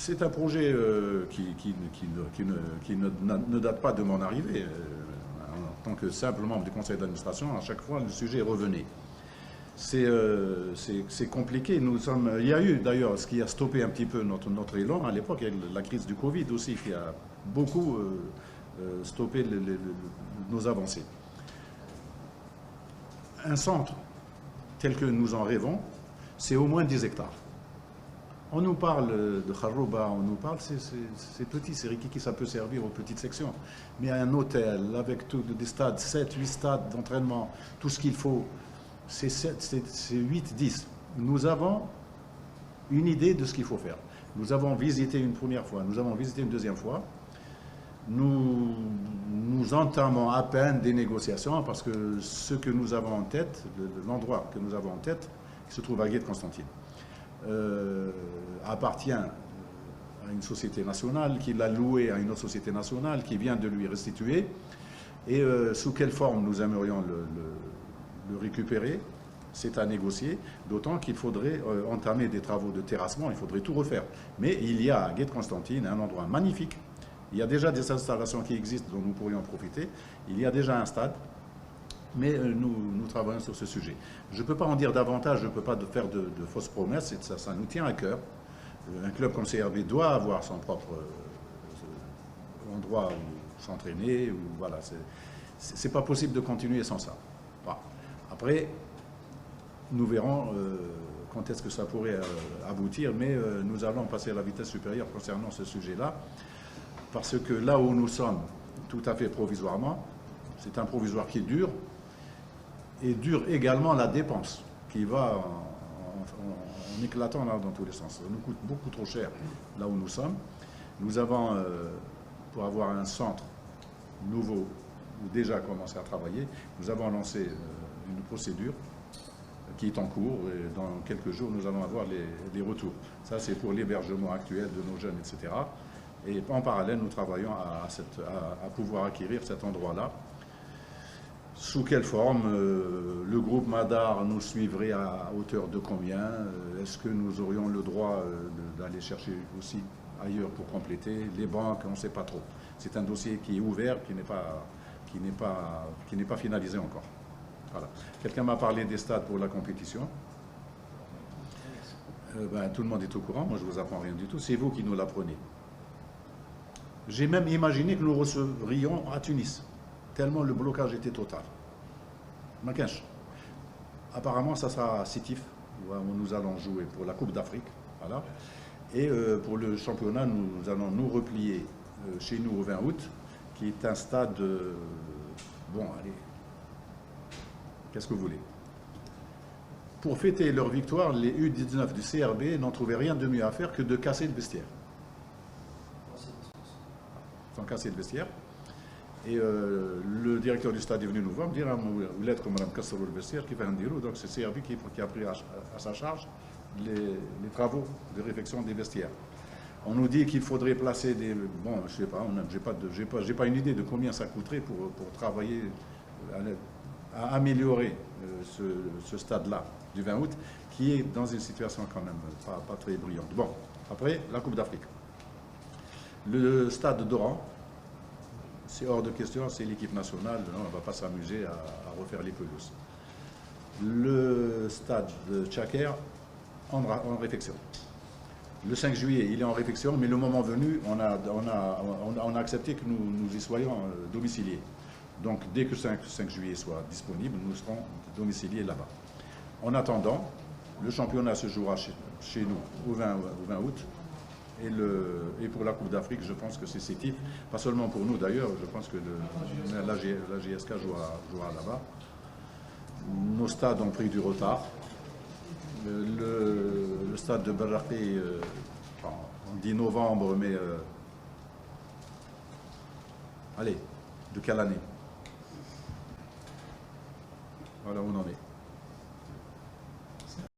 C'est un projet ne date pas de mon arrivée. En tant que simple membre du conseil d'administration, à chaque fois, le sujet revenait. C'est compliqué. Il y a eu d'ailleurs ce qui a stoppé un petit peu notre élan à l'époque, il y a eu la crise du Covid aussi qui a beaucoup stoppé nos avancées. Un centre tel que nous en rêvons, c'est au moins 10 hectares. On nous parle de Kharouba, on nous parle, c'est petit, c'est Rikiki, ça peut servir aux petites sections. Mais un hôtel avec des stades, 7, 8 stades d'entraînement, tout ce qu'il faut, c'est 8, 10. Nous avons une idée de ce qu'il faut faire. Nous avons visité une première fois, nous avons visité une deuxième fois. Nous entamons à peine des négociations parce que ce que nous avons en tête, l'endroit que nous avons en tête, qui se trouve à Guet-Constantine, appartient à une société nationale qui l'a loué à une autre société nationale qui vient de lui restituer. Et sous quelle forme nous aimerions le récupérer, c'est à négocier, d'autant qu'il faudrait entamer des travaux de terrassement, il faudrait tout refaire. Mais il y a à Guet-Constantine un endroit magnifique, il y a déjà des installations qui existent dont nous pourrions profiter, il y a déjà un stade, mais nous travaillons sur ce sujet. Je ne peux pas en dire davantage, je ne peux pas faire de fausses promesses, ça nous tient à cœur. Un club comme CRB doit avoir son propre endroit où s'entraîner, voilà, c'est pas possible de continuer sans ça. Bon. Après, nous verrons quand est-ce que ça pourrait aboutir, mais nous allons passer à la vitesse supérieure concernant ce sujet-là, parce que là où nous sommes, tout à fait provisoirement, c'est un provisoire qui dure, et dure également la dépense, qui va en éclatant là, dans tous les sens. Ça nous coûte beaucoup trop cher là où nous sommes. Nous avons, pour avoir un centre nouveau, ou déjà commencé à travailler, nous avons lancé une procédure qui est en cours, et dans quelques jours, nous allons avoir les retours. Ça, c'est pour l'hébergement actuel de nos jeunes, etc. Et en parallèle, nous travaillons à pouvoir acquérir cet endroit-là. Sous quelle forme le groupe Madar nous suivrait à hauteur de combien? Est-ce que nous aurions le droit d'aller chercher aussi ailleurs pour compléter? Les banques, on ne sait pas trop. C'est un dossier qui est ouvert, qui n'est pas finalisé encore. Voilà. Quelqu'un m'a parlé des stades pour la compétition. Tout le monde est au courant, moi je ne vous apprends rien du tout, c'est vous qui nous l'apprenez. J'ai même imaginé que nous recevrions à Tunis, tellement le blocage était total. Makinch. Apparemment, ça sera à Sétif, où nous allons jouer pour la Coupe d'Afrique. Voilà. Et pour le championnat, nous allons nous replier chez nous au 20 août, qui est un stade... bon, allez, qu'est-ce que vous voulez? Pour fêter leur victoire, les U19 du CRB n'ont trouvé rien de mieux à faire que de casser le vestiaire. Ils ont cassé le vestiaire. Et le directeur du stade est venu nous voir, me dire vous êtes comme Mme Kassar le vestiaire, qui fait un dirou. Donc c'est CRB qui a pris à sa charge les travaux de réfection des vestiaires. On nous dit qu'il faudrait placer des... Bon, je ne sais pas, j'ai pas une idée de combien ça coûterait pour travailler à améliorer ce stade-là du 20 août, qui est dans une situation quand même pas très brillante. Bon, après, la Coupe d'Afrique. Le stade d'Oran, c'est hors de question, c'est l'équipe nationale, on ne va pas s'amuser à refaire les pelouses. Le stade de Tchaker, en réfection. Le 5 juillet, il est en réfection, mais le moment venu, on a accepté que nous y soyons domiciliés. Donc, dès que le 5 juillet soit disponible, nous serons domiciliés là-bas. En attendant, le championnat se jouera chez nous au 20 août. Et pour la Coupe d'Afrique, je pense que c'est Sétif. Pas seulement pour nous d'ailleurs, je pense que la GSK jouera là-bas. Nos stades ont pris du retard. Le stade de Berraqi, on dit novembre, mais... allez, de quelle année? Voilà où on en est.